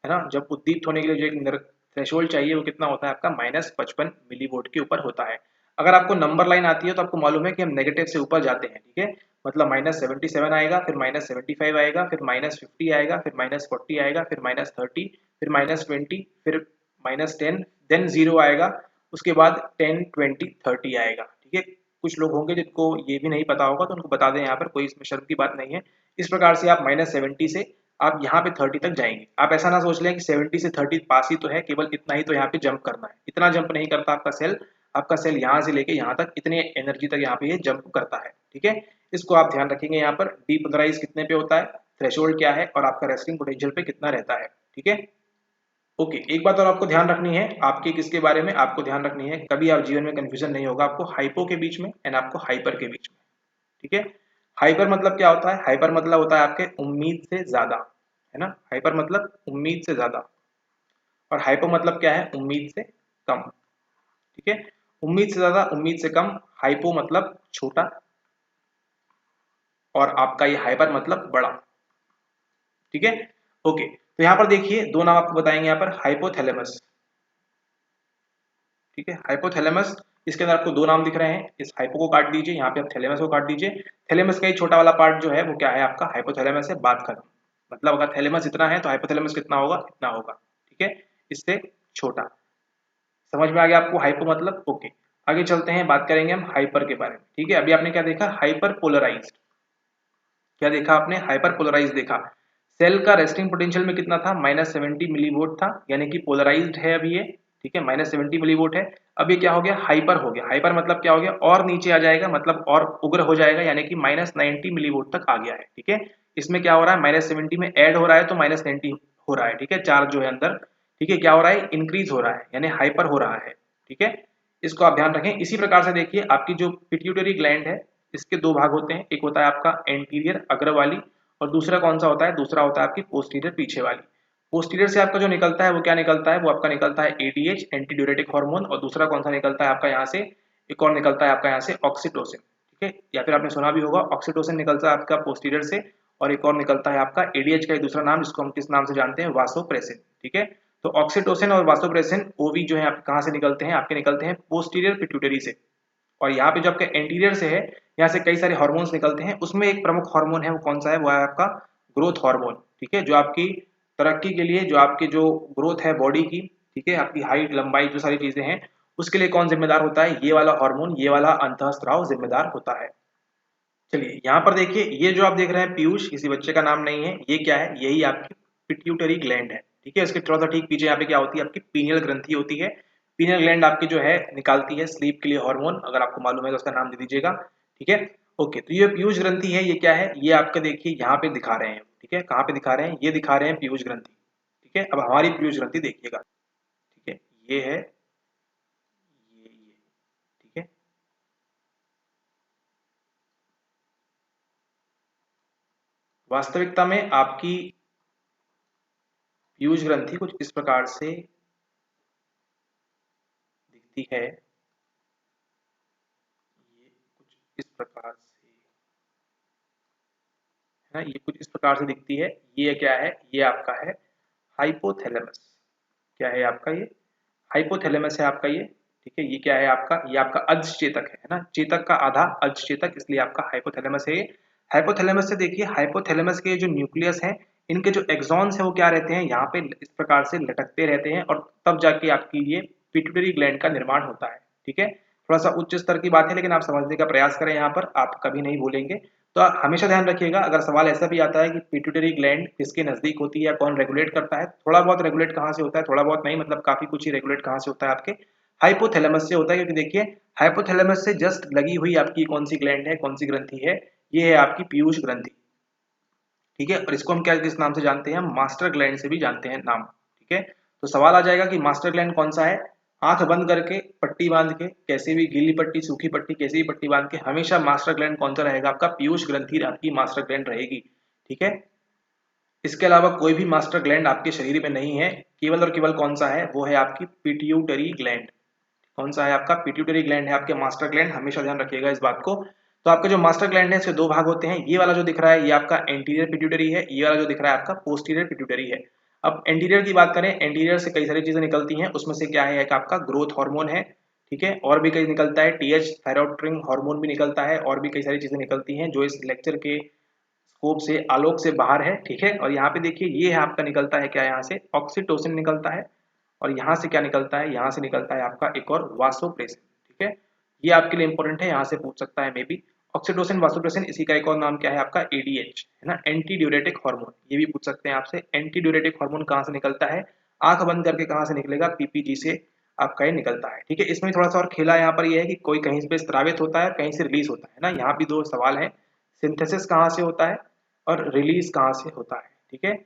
है ना, जब उद्दीप्त होने के लिए जो एक थ्रेशोल्ड चाहिए वो कितना होता है आपका, -55 मिलीवोल्ट के ऊपर होता है। अगर आपको नंबर लाइन आती है तो आपको मालूम है कि हम नेगेटिव से ऊपर जाते हैं। ठीक है, मतलब -77 आएगा, फिर -75 आएगा, फिर -50 आएगा, फिर -40 आएगा, फिर -30, फिर -20, फिर -10, देन 0 आएगा, उसके बाद 10, 20, 30 आएगा। ठीक है, कुछ लोग होंगे जिनको ये भी नहीं पता होगा तो उनको बता दें यहाँ पर, कोई इसमें शर्म की बात नहीं है। इस प्रकार से आप -70 से आप यहाँ पे 30 तक जाएंगे। आप ऐसा ना सोच लें कि 70 से 30 पास ही तो है, केवल इतना ही तो यहाँ पे जंप करना है, इतना जंप नहीं करता आपका सेल। आपका सेल यहाँ से लेके यहाँ तक इतने एनर्जी तक यहाँ पे ये जंप करता है। ठीक है, इसको आप ध्यान रखेंगे। यहाँ पर डीपोलराइज कितने पे होता है, थ्रेशोल्ड क्या है, और आपका रेस्टिंग पोटेंशियल पे कितना रहता है। ठीक है, ओके, एक बात और आपको ध्यान रखनी है, आपके किसके बारे में आपको ध्यान रखनी है, कभी आप जीवन में कंफ्यूजन नहीं होगा आपको हाइपो के बीच में एंड आपको हाइपर के बीच में। ठीक है, हाइपर मतलब क्या होता है, हाइपर मतलब होता है आपके उम्मीद से ज्यादा, है ना, हाइपर मतलब उम्मीद से ज्यादा, और हाइपो मतलब क्या है, उम्मीद से कम। ठीक है, उम्मीद से ज्यादा उम्मीद से कम, हाइपो मतलब छोटा, और आपका ये हाइपर मतलब बड़ा। ठीक है, ओके, तो यहाँ पर देखिए दो नाम आपको बताएंगे यहाँ पर, हाइपोथैलेमस। ठीक है, हाइपोथैलेमस, इसके अंदर आपको दो नाम दिख रहे हैं, इस हाइपो को काट दीजिए, यहाँ पे आप थैलेमस को काट दीजिए। थैलेमस का ही छोटा वाला पार्ट जो है वो क्या है आपका, हाइपोथैलेमस है, बात खत्म। मतलब अगर थैलेमस इतना है तो हाइपोथैलेमस कितना होगा, इतना होगा। ठीक है, इससे छोटा। समझ में आ गया आपको हाइपो मतलब, ओके। आगे चलते हैं, बात करेंगे हम हाइपर के बारे में। ठीक है, अभी आपने क्या देखा, हाइपर पोलराइज्ड। क्या देखा आपने, हाइपर पोलराइज देखा। सेल का रेस्टिंग पोटेंशियल में कितना था, -70 मिलीवोल्ट था, यानी कि पोलराइज्ड है अभी ये। ठीक है, -70 मिलीवोल्ट है। अब ये क्या हो गया, हाइपर हो गया। हाइपर मतलब क्या हो गया, और नीचे आ जाएगा, मतलब और उग्र हो जाएगा, यानी कि -90 मिलीवोल्ट तक आ गया है। ठीक है, इसमें क्या हो रहा है, -70 में ऐड हो रहा है तो -90 हो रहा है। ठीक है, चार्ज जो है अंदर, ठीक है, क्या हो रहा है, इंक्रीज हो रहा है, यानी हाइपर हो रहा है। ठीक है, इसको आप ध्यान रखें। इसी प्रकार से देखिए, आपकी जो पिट्यूटरी ग्लैंड है, इसके दो भाग होते हैं। एक होता है आपका एंटीरियर अग्र वाली, और दूसरा कौन सा होता है, दूसरा होता है आपकी पोस्टीरियर पीछे वाली। पोस्टीरियर से आपका जो निकलता है वो क्या निकलता है, वो आपका निकलता है एडीएच, एंटी ड्यूरेटिक हार्मोन, और दूसरा कौन सा निकलता है आपका यहाँ से, एक और निकलता है आपका यहाँ से ऑक्सीटोसिन। ठीक है, या फिर आपने सुना भी होगा, ऑक्सीटोसिन निकलता है आपका पोस्टीरियर से, और एक और निकलता है आपका एडीएच का दूसरा नाम, जिसको हम किस नाम से जानते हैं, वासोप्रेसिन। ठीक है, तो ऑक्सीटोसिन और वासोप्रेसिन ओवी जो है आपके कहाँ से निकलते हैं, आपके निकलते हैं पोस्टीरियर पिट्यूटरी से। और यहाँ पे जो आपके एंटीरियर से है, यहाँ से कई सारे हार्मोन्स निकलते हैं। उसमें एक प्रमुख हार्मोन है, वो कौन सा है, वो है आपका ग्रोथ हार्मोन। ठीक है, जो आपकी तरक्की के लिए, जो आपकी जो ग्रोथ है बॉडी की, ठीक है, आपकी हाइट लंबाई जो सारी चीजें हैं, उसके लिए कौन जिम्मेदार होता है, ये वाला हार्मोन, ये वाला अंतःस्राव जिम्मेदार होता है। चलिए यहाँ पर देखिए, ये जो आप देख रहे हैं पीयूष, किसी बच्चे का नाम नहीं है, ये क्या है, यही आपकी पिट्यूटरी ग्लैंड है। ठीक है, इसके थोड़ा सा ठीक पीछे यहाँ पे क्या होती है, आपकी पीनियल ग्रंथि होती है। पीनियल ग्लैंड आपकी जो है निकालती है स्लीप के लिए हार्मोन, अगर आपको मालूम है तो उसका नाम दे दीजिएगा। ठीक है, ओके, तो ये पीयूष ग्रंथि है, ये क्या है, ये आपका देखिए यहाँ पे दिखा रहे हैं। ठीक है, कहाँ पे दिखा रहे हैं, ये दिखा रहे हैं पीयूष ग्रंथि। ठीक है, अब हमारी पीयूष ग्रंथि देखिएगा। ठीक है, ये है, ये, ठीक है, वास्तविकता में आपकी पीयूष ग्रंथि कुछ इस प्रकार से दिखती है, ये कुछ इस प्रकार से है ना, ये कुछ इस प्रकार से दिखती है। ये क्या है, ये आपका है हाइपोथैलेमस। क्या है आपका, ये हाइपोथैलेमस है आपका ये। ठीक है, ये क्या है आपका, ये आपका अधचेतक है ना, चेतक का आधा अधचेतक, इसलिए आपका हाइपोथैलेमस है ये। हाइपोथैलेमस से देखिए, हाइपोथैलेमस के जो न्यूक्लियस है, इनके जो एक्सॉन्स है वो क्या रहते हैं, यहाँ पे इस प्रकार से लटकते रहते हैं, और तब जाके आपकी ये पिट्यूटरी ग्लैंड का निर्माण होता है। ठीक है, थोड़ा सा उच्च स्तर की बात है, लेकिन आप समझने का प्रयास करें, यहाँ पर आप कभी नहीं भूलेंगे। तो आप हमेशा ध्यान रखिएगा, अगर सवाल ऐसा भी आता है कि पिट्यूटरी ग्लैंड किसके नजदीक होती है या कौन रेगुलेट करता है, थोड़ा बहुत रेगुलेट कहाँ से होता है, थोड़ा बहुत नहीं, मतलब काफी कुछ ही रेगुलेट कहाँ से होता है, आपके हाइपोथैलेमस से होता है। क्योंकि देखिए, हाइपोथैलेमस से जस्ट लगी हुई आपकी कौन सी ग्लैंड है, कौन सी ग्रंथि है, ये है आपकी पीयूष ग्रंथि। ठीक है, और इसको हम क्या किस नाम से जानते हैं, हम मास्टर ग्लैंड से भी जानते हैं नाम। ठीक है, तो सवाल आ जाएगा कि मास्टर ग्लैंड कौन सा है। आंख बंद करके, पट्टी बांध के, कैसे भी गीली पट्टी सूखी पट्टी कैसे भी पट्टी बांध के, हमेशा मास्टर ग्लैंड कौन सा रहेगा, आपका पीयूष ग्रंथि आपकी मास्टर ग्लैंड रहेगी। ठीक है, इसके अलावा कोई भी मास्टर ग्लैंड आपके शरीर में नहीं है, केवल और केवल कौन सा है, वो है आपकी पिट्यूटरी ग्लैंड। कौन सा है आपका, पिट्यूटरी ग्लैंड है आपके मास्टर ग्लैंड, हमेशा ध्यान रखिएगा इस बात को। तो आपके जो मास्टर ग्लैंड है, इसके दो भाग होते हैं। ये वाला जो दिख रहा है, ये आपका एंटीरियर पिट्यूटरी है, ये वाला जो दिख रहा है आपका पोस्टीरियर पिट्यूटरी है। अब एंटीरियर की बात करें, एंटीरियर से कई सारी चीजें निकलती हैं, उसमें से क्या है, एक आपका ग्रोथ हार्मोन है। ठीक है, और भी कई निकलता है, टीएच थायरोइड हार्मोन भी निकलता है, और भी कई सारी चीजें निकलती हैं जो इस लेक्चर के स्कोप से, आलोक से बाहर है। ठीक है, और यहाँ पे देखिए, ये है आपका निकलता है क्या, यहाँ से ऑक्सीटोसिन निकलता है, और यहाँ से क्या निकलता है, यहाँ से निकलता है आपका एक और वासोप्रेसिन। ठीक है, ये आपके लिए इंपॉर्टेंट है, यहाँ से पूछ सकता है मे बी। ऑक्सीटोसिन, वासोप्रेसिन, इसी का एक और नाम क्या है आपका, एडीएच है ना, एंटी ड्यूरेटिक हार्मोन। ये भी पूछ सकते हैं आपसे, एंटी ड्यूरेटिक हार्मोन कहाँ से निकलता है, आंख बंद करके कहाँ से निकलेगा, पीपीजी से आपका ये निकलता है। ठीक है, इसमें थोड़ा सा और खेला यहाँ पर ये है कि कोई कहीं पे स्रावित होता है, कहीं से रिलीज होता है ना, यहाँ भी दो सवाल है, सिंथेसिस कहाँ से होता है और रिलीज कहाँ से होता है। ठीक है,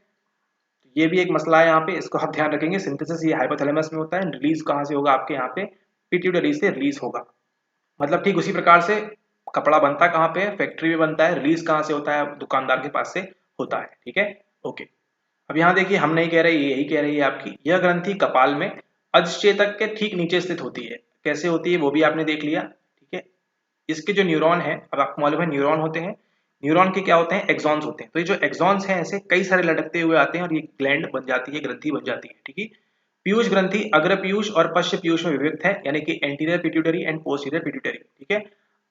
ये भी एक मसला है यहाँ पे, इसको आप ध्यान रखेंगे। सिंथेसिस ये हाइपोथैलेमस में होता है, रिलीज कहाँ से होगा, आपके यहाँ पे पिट्यूटरी से रिलीज होगा। मतलब ठीक उसी प्रकार से कपड़ा बनता कहाँ पे है, फैक्ट्री में बनता है, रिलीज कहाँ से होता है, दुकानदार के पास से होता है। ठीक है, ओके। अब यहाँ देखिए, हम नहीं कह रहे, यही कह रही है आपकी, यह ग्रंथि कपाल में अधचेतक के ठीक नीचे स्थित होती है। कैसे होती है वो भी आपने देख लिया। ठीक है, इसके जो न्यूरॉन है, अब आपको मालूम है न्यूरॉन होते हैं, न्यूरॉन के क्या होते हैं, एक्सॉन्स होते हैं। तो ये जो एक्सॉन्स हैं, ऐसे कई सारे लटकते हुए आते हैं, और ये ग्लैंड बन जाती है, ग्रंथि बन जाती है। ठीक है, पीयूष ग्रंथि अग्र पीयूष और पश्च पीयूष में विभक्त है, यानी कि anterior pituitary and posterior pituitary. ठीक है,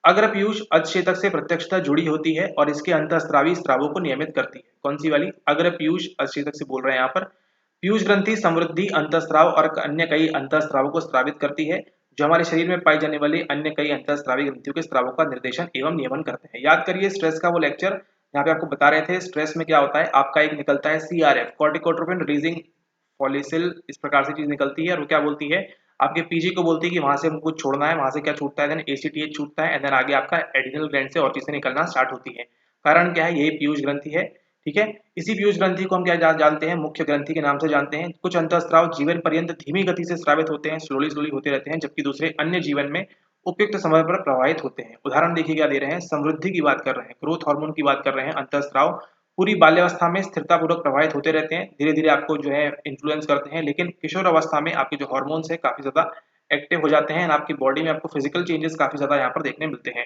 अग्र पीयूष अधचेतक से प्रत्यक्षतः जुड़ी होती है, और इसके अंतःस्रावी स्रावों को नियमित करती है। कौन सी वाली, अग्र पीयूष अधचेतक से बोल रहे हैं यहाँ पर। पीयूष ग्रंथि समृद्धि अंतःस्राव और अन्य कई अंतःस्रावों को स्रावित करती है, जो हमारे शरीर में पाई जाने वाली अन्य कई अंतःस्रावी ग्रंथियों के स्रावों का निर्देशन एवं नियमन करते हैं। याद करिए स्ट्रेस का वो लेक्चर, यहाँ पे आपको बता रहे थे, स्ट्रेस में क्या होता है, आपका एक निकलता है सीआरएफ, कॉर्टिकोट्रोपिन रिलीजिंग फॉलिसिल इस प्रकार से चीज निकलती है और वो क्या बोलती है, आपके पीजी को बोलती है कि वहां से हमको कुछ छोड़ना है, वहां से क्या छूटता है, देन एसीटीएच छूटता है, एंड देन आगे आपका एडिनल ग्लैंड से और चीजें निकलना स्टार्ट होती है। कारण क्या है, यही पीयूष ग्रंथि है। ठीक है, इसी पीयूष ग्रंथि को हम क्या जानते हैं, मुख्य ग्रंथि के नाम से जानते हैं। कुछ अंतःस्राव जीवन पर्यंत धीमी गति से स्रावित होते हैं, स्लोली स्लोली होते रहते हैं, जबकि दूसरे अन्य जीवन में उपयुक्त समय पर प्रवाहित होते हैं। उदाहरण देखिए क्या दे रहे हैं, समृद्धि की बात कर रहे हैं, ग्रोथ हार्मोन की बात कर रहे हैं। अंतःस्राव पूरी बाल्यावस्था में स्थिरता पूर्वक प्रवाहित होते रहते हैं, धीरे धीरे आपको जो है इन्फ्लुएंस करते हैं, लेकिन किशोर अवस्था में आपके जो हार्मोन्स है काफी ज्यादा एक्टिव हो जाते हैं, आपकी बॉडी में आपको फिजिकल चेंजेस काफी ज्यादा यहाँ पर देखने मिलते हैं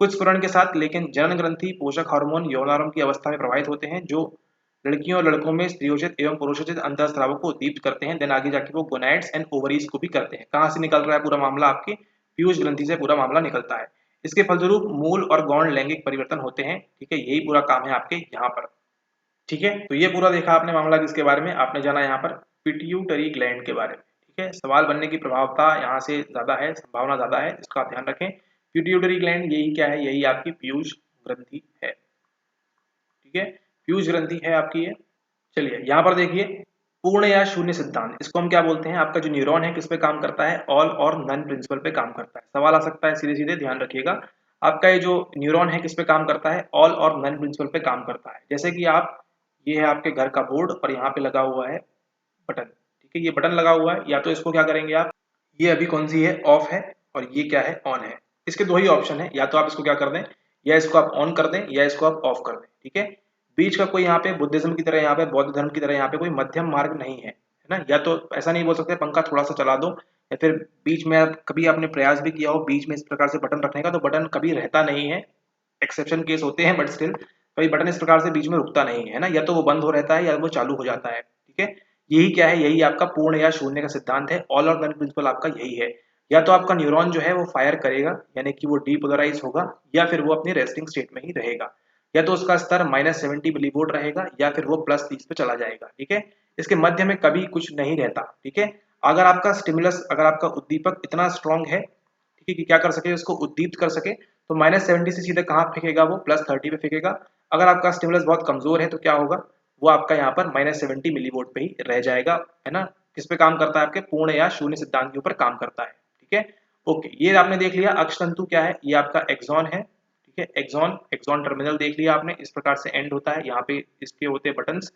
कुछ स्फुरण के साथ। लेकिन जनन ग्रंथि, पोषक हार्मोन यौनारंभ की अवस्था में प्रवाहित होते हैं, जो लड़कियों और लड़कों में स्त्रियोचित एवं पुरुषोचित अंतःस्रावों को उद्दीप्त करते हैं। देन आगे जाके वो गोनाइड्स एंड ओवरीज को भी करते हैं। कहाँ से निकल रहा है पूरा मामला, आपकी पीयूष ग्रंथि से पूरा मामला निकलता है। इसके फलस्वरूप मूल और गौण लैंगिक परिवर्तन होते हैं। ठीक है, यही पूरा काम है आपके यहाँ पर। ठीक है, तो ये पूरा देखा आपने मामला किसके बारे में, आपने जाना यहाँ पर पिट्यूटरी ग्लैंड के बारे में। ठीक है, सवाल बनने की प्रभावता यहाँ से ज्यादा है, संभावना ज्यादा है, इसका आप ध्यान रखें। पिट्यूटरी ग्लैंड यही क्या है, यही आपकी पीयूष ग्रंथि है। ठीक है, पीयूष ग्रंथि है आपकी ये। चलिए यहाँ पर देखिए, पूर्ण या शून्य सिद्धांत, इसको हम क्या बोलते हैं, आपका जो न्यूरॉन है किस पे काम करता है, ऑल और नन प्रिंसिपल पे काम करता है। सवाल आ सकता है सीधे सीधे, ध्यान रखिएगा। आपका ये जो न्यूरॉन है किस पे काम करता है, ऑल और नन प्रिंसिपल पे काम करता है। जैसे कि आप, ये है आपके घर का बोर्ड और यहाँ पे लगा हुआ है बटन। ठीक है, ये बटन लगा हुआ है, या तो इसको क्या करेंगे आप, ये अभी कौन सी है, ऑफ है, और ये क्या है, ऑन है। इसके दो ही ऑप्शन है, या तो आप इसको क्या कर दें, या इसको आप ऑन कर दें, या इसको आप ऑफ कर दें। ठीक है, बीच का कोई यहाँ पे बुद्धिज्म की तरह, यहाँ पे बौद्ध धर्म की तरह यहाँ पे कोई मध्यम मार्ग नहीं है, है ना। या तो ऐसा नहीं बोल सकते पंखा थोड़ा सा चला दो, या फिर बीच में कभी आपने प्रयास भी किया हो बीच में इस प्रकार से बटन रखने का, तो बटन कभी रहता नहीं है, एक्सेप्शन केस होते हैं, बट स्टिल कभी बटन इस प्रकार से बीच में रुकता नहीं है ना, या तो वो बंद हो रहता है या वो चालू हो जाता है। ठीक है, यही क्या है, यही आपका पूर्ण या शून्य का सिद्धांत है। ऑल और नन प्रिंसिपल आपका यही है। या तो आपका न्यूरॉन जो है वो फायर करेगा, यानी कि वो डीपोलराइज होगा, या फिर वो अपनी रेस्टिंग स्टेट में ही रहेगा। या तो उसका स्तर -70 मिलीवोल्ट रहेगा, या फिर वो +30 पे चला जाएगा। ठीक है, इसके मध्य में कभी कुछ नहीं रहता। ठीक है, अगर आपका स्टिमुलस, अगर आपका उद्दीपक इतना स्ट्रॉन्ग है, ठीक है, कि क्या कर सके, उसको उद्दीप्त कर सके, तो -70 से सीधे कहाँ फेंकेगा, वो +30 पे फेंकेगा। अगर आपका स्टिमुलस बहुत कमजोर है तो क्या होगा, वो आपका यहाँ पर -70 मिलीवोल्ट पे ही रह जाएगा, है ना। किस पे काम करता है, आपके पूर्ण या शून्य सिद्धांत के ऊपर काम करता है। ठीक है, ओके, ये आपने देख लिया। अक्षतंतु क्या है, ये आपका एक्सॉन है। ठीक है, एक्सॉन, एक्सॉन टर्मिनल देख लिया आपने, इस प्रकार से एंड होता है। यहाँ पे इसके होते हैं बटन्स,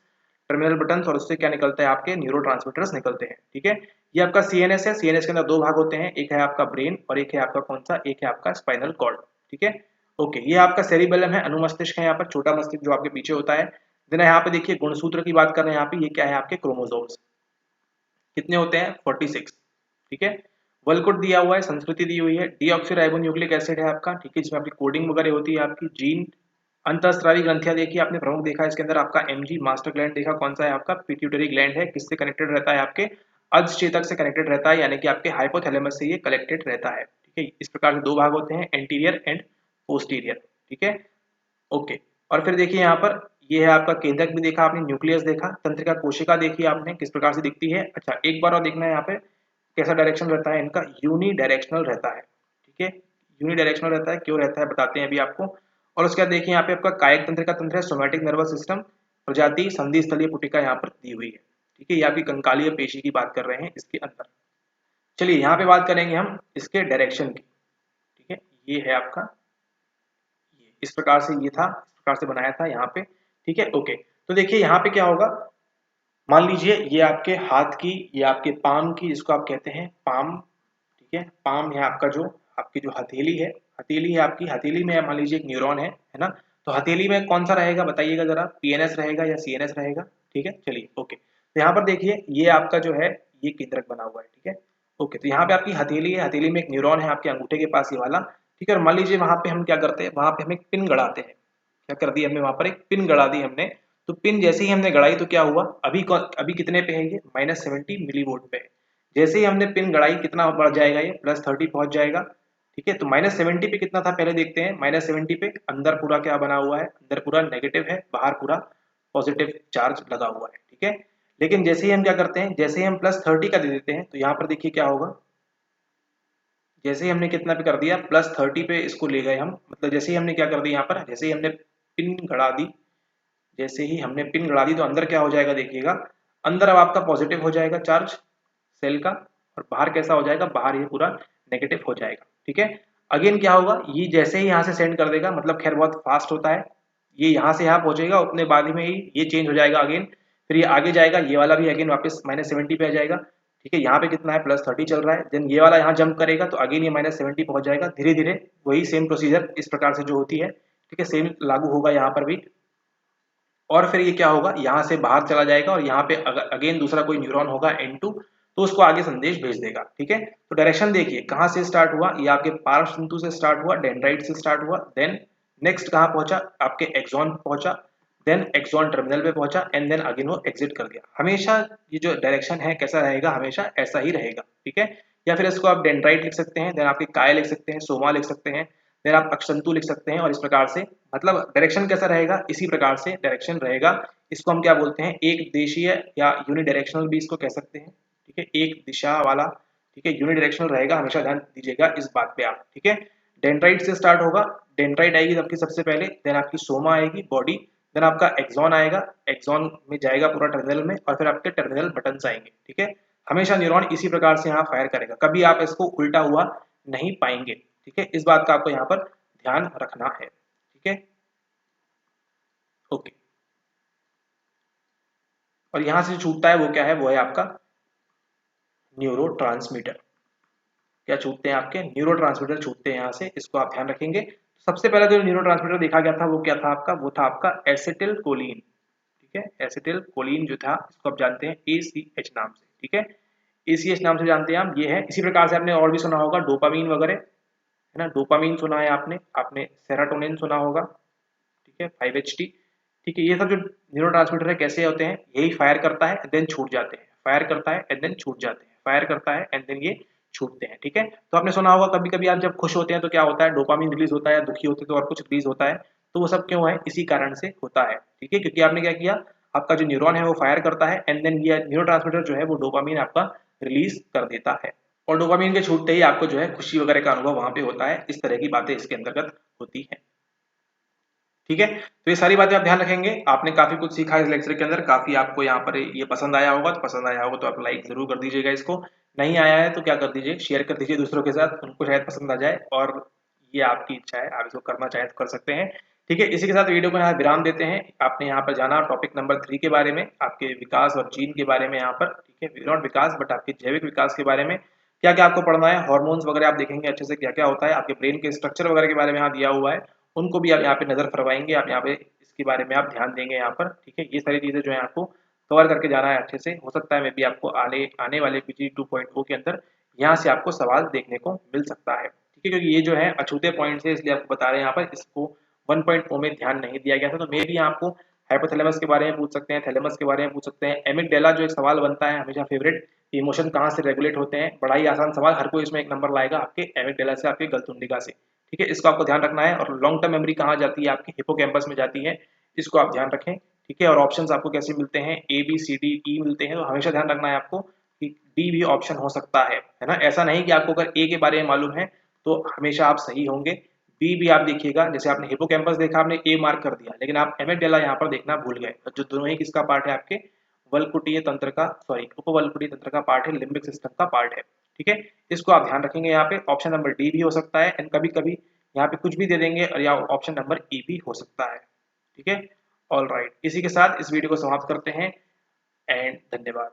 टर्मिनल बटन्स, और उससे क्या निकलता है, आपके न्यूरोट्रांसमीटर्स निकलते हैं। ठीक है, ये आपका सीएनएस है। सीएनएस के अंदर दो भाग होते हैं, एक है आपका ब्रेन और एक है आपका कौन सा, एक है आपका स्पाइनल कॉर्ड। ठीक है, ओके, ये आपका सेरिबेलम है, अनुमस्तिष्क है, यहाँ पर छोटा मस्तिष्क जो आपके पीछे होता है। देन यहाँ पे देखिए गुणसूत्र की बात कर रहे हैं, यहाँ पे ये क्या है, आपके क्रोमोसोम्स कितने होते हैं, 46। ठीक है, वलकुट दिया हुआ है, संस्कृति दी हुई है, डीऑक्सीराइबोन्यूक्लिक एसिड है आपका। ठीक है, जिसमें आपकी कोडिंग वगैरह होती है, आपकी जीन। अंतःस्रावी ग्रंथियां देखिए आपने, प्रमुख देखा इसके अंदर आपका एमजी मास्टर ग्लैंड देखा, कौन सा है आपका पिट्यूटरी ग्लैंड है। किससे कनेक्टेड रहता है, आपके अधचेतक से कनेक्टेड रहता है, यानी कि आपके हाइपोथैलेमस से ये कलेक्टेड रहता है। ठीक है, इस प्रकार से दो भाग होते हैं, एंटीरियर एंड पोस्टीरियर। ठीक है, ओके, और फिर देखिए यहाँ पर ये है आपका केंद्रक भी देखा आपने, न्यूक्लियस देखा, तंत्रिका कोशिका देखी आपने किस प्रकार से दिखती है। अच्छा, एक बार और देखना है यहाँ पे कैसा डायरेक्शन रहता है इनका, यूनी डायरेक्शनल रहता है। ठीक है, यूनी डायरेक्शनल रहता है, क्यों रहता है बताते हैं अभी आपको। और उसके बाद देखिए यहाँ पे आपका कायिक तंत्रिका तंत्र है, सोमैटिक नर्वस सिस्टम, प्रजाति संधि स्थलीय पुटिका यहाँ पर दी हुई है। ठीक है, ये आपकी कंकालीय पेशी की बात कर रहे हैं इसके अंदर। चलिए यहाँ पे बात करेंगे हम इसके डायरेक्शन की। ठीक है, ये है आपका, ये इस प्रकार से ये था, इस प्रकार से बनाया था यहाँ पे। ठीक है, ओके, तो देखिए यहाँ पे क्या होगा, मान लीजिए ये आपके हाथ की, ये आपके पाम की, जिसको आप कहते हैं पाम। ठीक है, पाम है आपका जो, आपकी जो हथेली है, हथेली है आपकी, हथेली में मान लीजिए एक न्यूरॉन है ना। तो हथेली में कौन सा रहेगा बताइएगा जरा, पीएनएस रहेगा या सीएनएस रहेगा। ठीक है, चलिए ओके, तो यहाँ पर देखिए ये आपका जो है ये केंद्रक बना हुआ है। ठीक है, ओके, तो यहाँ पे आपकी हथेली है, हथेली में एक न्यूरॉन है आपके अंगूठे के पास, ये वाला। ठीक है, और मान लीजिए वहां पे हम क्या करते हैं, वहां पे हम एक पिन गड़ाते हैं। क्या कर दिया हमने, वहां पर एक पिन गड़ा दी हमने। तो पिन जैसे ही हमने गड़ाई तो क्या हुआ, अभी कितने पे है ये, -70 मिलीवोल्ट पे है। जैसे ही हमने पिन गड़ाई कितना बढ़ जाएगा, ये +30 पहुंच जाएगा। ठीक है, तो -70 पे कितना था पहले देखते हैं, -70 पे अंदर पूरा क्या बना हुआ है, अंदर पूरा नेगेटिव है, बाहर पूरा पॉजिटिव चार्ज लगा हुआ है। ठीक है, लेकिन जैसे ही हम क्या करते हैं, जैसे ही हम +30 का दे देते हैं, तो यहाँ पर देखिए क्या होगा, जैसे ही हमने कितना पे कर दिया, +30 पे इसको ले गए हम, मतलब जैसे ही हमने क्या कर दिया यहाँ पर, जैसे ही हमने पिन गड़ा दी, जैसे ही हमने पिन गड़ा दी तो अंदर क्या हो जाएगा देखिएगा, अंदर अब आपका पॉजिटिव हो जाएगा चार्ज सेल का, और बाहर कैसा हो जाएगा, बाहर ये पूरा नेगेटिव हो जाएगा। ठीक है, अगेन क्या होगा, ये जैसे ही यहाँ से सेंड कर देगा, मतलब खैर बहुत फास्ट होता है, ये यहाँ से यहाँ पहुंचेगा, उतने बाद में ही ये चेंज हो जाएगा अगेन, फिर ये आगे जाएगा, ये वाला भी अगेन वापस -70 पे आ जाएगा। ठीक है, यहाँ पे कितना है, +30 चल रहा है, देन ये वाला यहाँ जंप करेगा तो अगेन ये -70 पहुंच जाएगा। धीरे धीरे वही सेम प्रोसीजर इस प्रकार से जो होती है, ठीक है, सेम लागू होगा यहाँ पर भी। और फिर ये क्या होगा, यहाँ से बाहर चला जाएगा और यहाँ पे अगेन दूसरा कोई न्यूरॉन होगा N2, तो उसको आगे संदेश भेज देगा। ठीक है, तो डायरेक्शन देखिए कहाँ से स्टार्ट हुआ, ये आपके पार्श्व तंतु से स्टार्ट हुआ, डेंड्राइट से स्टार्ट हुआ, देन नेक्स्ट कहाँ पहुंचा, आपके एक्सॉन पहुंचा, देन एक्सॉन टर्मिनल पे पहुंचा, एंड देन अगेन वो एग्जिट कर गया। हमेशा ये जो डायरेक्शन है कैसा रहेगा, हमेशा ऐसा ही रहेगा। ठीक है, या फिर इसको आप डेंड्राइट लिख सकते हैं, देन आपके काय लिख सकते हैं, सोमा लिख सकते हैं, देन आप अक्षतंतु लिख सकते हैं, और इस प्रकार से मतलब डायरेक्शन कैसा रहेगा, इसी प्रकार से डायरेक्शन रहेगा। इसको हम क्या बोलते हैं, एक देशीय या यूनिडायरेक्शनल भी इसको कह सकते हैं। ठीक है, एक दिशा वाला, ठीक है, यूनिडायरेक्शनल रहेगा, हमेशा ध्यान दीजिएगा इस बात पे आप। ठीक है, डेंड्राइट से स्टार्ट होगा, डेंड्राइट आएगी आपकी सबसे पहले, देन आपकी सोमा आएगी बॉडी, देन आपका एक्सॉन आएगा, एक्सॉन में जाएगा पूरा टर्मिनल में, और फिर आपके टर्मिनल बटन्स आएंगे। ठीक है, हमेशा न्यूरॉन इसी प्रकार से यहाँ फायर करेगा, कभी आप इसको उल्टा हुआ नहीं पाएंगे। ठीक है, इस बात का आपको यहाँ पर ध्यान रखना है। ठीक है, ओके। और यहाँ से जो छूटता है वो क्या है, वो है आपका न्यूरोट्रांसमीटर। क्या छूटते हैं, आपके न्यूरोट्रांसमीटर छूटते हैं यहाँ से, इसको आप ध्यान रखेंगे। सबसे पहले जो न्यूरोट्रांसमीटर देखा गया था वो क्या था आपका, वो था आपका एसिटिल कोलिन। ठीक है, एसिटिल कोलिन जो था, इसको आप जानते हैं ACH नाम से। ठीक है, ACH नाम से जानते हैं आप, ये है। इसी प्रकार से आपने और भी सुना होगा डोपामीन वगैरह, है ना, डोपामीन सुना है आपने, आपने सेरोटोनिन सुना होगा। ठीक है, 5-HT। ठीक है, ये सब जो न्यूरोट्रांसमीटर है कैसे होते हैं, यही फायर करता है एंड देन छूट जाते हैं, फायर करता है एंड देन छूट जाते हैं, फायर करता है एंड देन ये छूटते हैं। ठीक है, तो आपने सुना होगा कभी कभी आप जब खुश होते हैं तो क्या होता है, डोपामिन रिलीज होता है, दुखी होते हैं तो और कुछ रिलीज होता है, तो वो सब क्यों है, इसी कारण से होता है। ठीक है, क्योंकि आपने क्या किया, आपका जो न्यूरॉन है वो फायर करता है एंड देन ये न्यूरोट्रांसमीटर जो है वो डोपामिन आपका रिलीज कर देता है, और डोपामिन के छूटते ही आपको जो है खुशी वगैरह का अनुभव वहां पे होता है। इस तरह की बातें इसके अंतर्गत होती है। ठीक है, तो ये सारी बातें आप ध्यान रखेंगे। आपने काफी कुछ सीखा इस लेक्चर के अंदर, काफी आपको यहाँ पर ये पसंद आया होगा, तो पसंद आया होगा तो आप लाइक जरूर कर दीजिएगा इसको, नहीं आया है तो क्या कर दीजिए, शेयर कर दीजिए दूसरों के साथ, उनको शायद पसंद आ जाए, और ये आपकी इच्छा है, आप इसको करना चाहें तो कर सकते हैं। ठीक है, इसी के साथ वीडियो को यहाँ विराम देते हैं। आपने यहाँ पर जाना टॉपिक नंबर 3 के बारे में, आपके विकास और जीन के बारे में यहाँ पर। ठीक है, नॉट विकास बट आपके जैविक विकास के बारे में क्या क्या आपको पढ़ना है, हार्मोन्स वगैरह आप देखेंगे अच्छे से क्या क्या होता है, आपके ब्रेन के स्ट्रक्चर वगैरह के बारे में यहाँ दिया हुआ है, उनको भी आप यहाँ पे नजर फरवाएंगे, आप यहाँ पे इसके बारे में आप ध्यान देंगे यहाँ पर। ठीक है, ये सारी चीजें जो है आपको कवर करके जाना है अच्छे से। हो सकता है मैं भी आपको आने वाले PG 2.0 के अंदर यहाँ से आपको सवाल देखने को मिल सकता है। ठीक है, क्योंकि ये जो है अछूते पॉइंट है, इसलिए आपको बता रहे हैं यहाँ पर, इसको 1.0 में ध्यान नहीं दिया गया था, तो मे भी आपको हाइपोथैलेमस के बारे में पूछ सकते हैं, थैलेमस के बारे में पूछ सकते हैं, एमिगडाला जो एक सवाल बनता है हमेशा फेवरेट, इमोशन कहाँ से रेगुलेट होते हैं, बड़ा ही आसान सवाल, हर कोई इसमें 1 नंबर लाएगा आपके एमिगडाला से, आपके गलतुंडिका से। ठीक है, इसको आपको ध्यान रखना है। और लॉन्ग टर्म मेमोरी कहाँ जाती है, आपकी हिपोकैम्पस में जाती है, इसको आप ध्यान रखें। ठीक है, और ऑप्शंस आपको कैसे मिलते हैं, ABCDE मिलते हैं, तो हमेशा ध्यान रखना है आपको कि D भी ऑप्शन हो सकता है ना। ऐसा नहीं कि आपको अगर A के बारे में मालूम है तो हमेशा आप सही होंगे, B भी आप देखिएगा। जैसे आपने हिपोकैम्पस देखा, आपने A मार्क कर दिया, लेकिन आप एमिगडाला यहाँ पर देखना भूल गए, जो दोनों ही किसका पार्ट है, आपके वल्कुटीय तंत्र का, सॉरी उपवल्कुटीय तंत्र का पार्ट है, लिम्बिक सिस्टम का पार्ट है। ठीक है, इसको आप ध्यान रखेंगे। यहाँ पे ऑप्शन नंबर D भी हो सकता है, एंड कभी कभी यहाँ पे कुछ भी दे देंगे, और या ऑप्शन नंबर E भी हो सकता है। ठीक है, ऑल राइट, इसी के साथ इस वीडियो को समाप्त करते हैं, एंड धन्यवाद।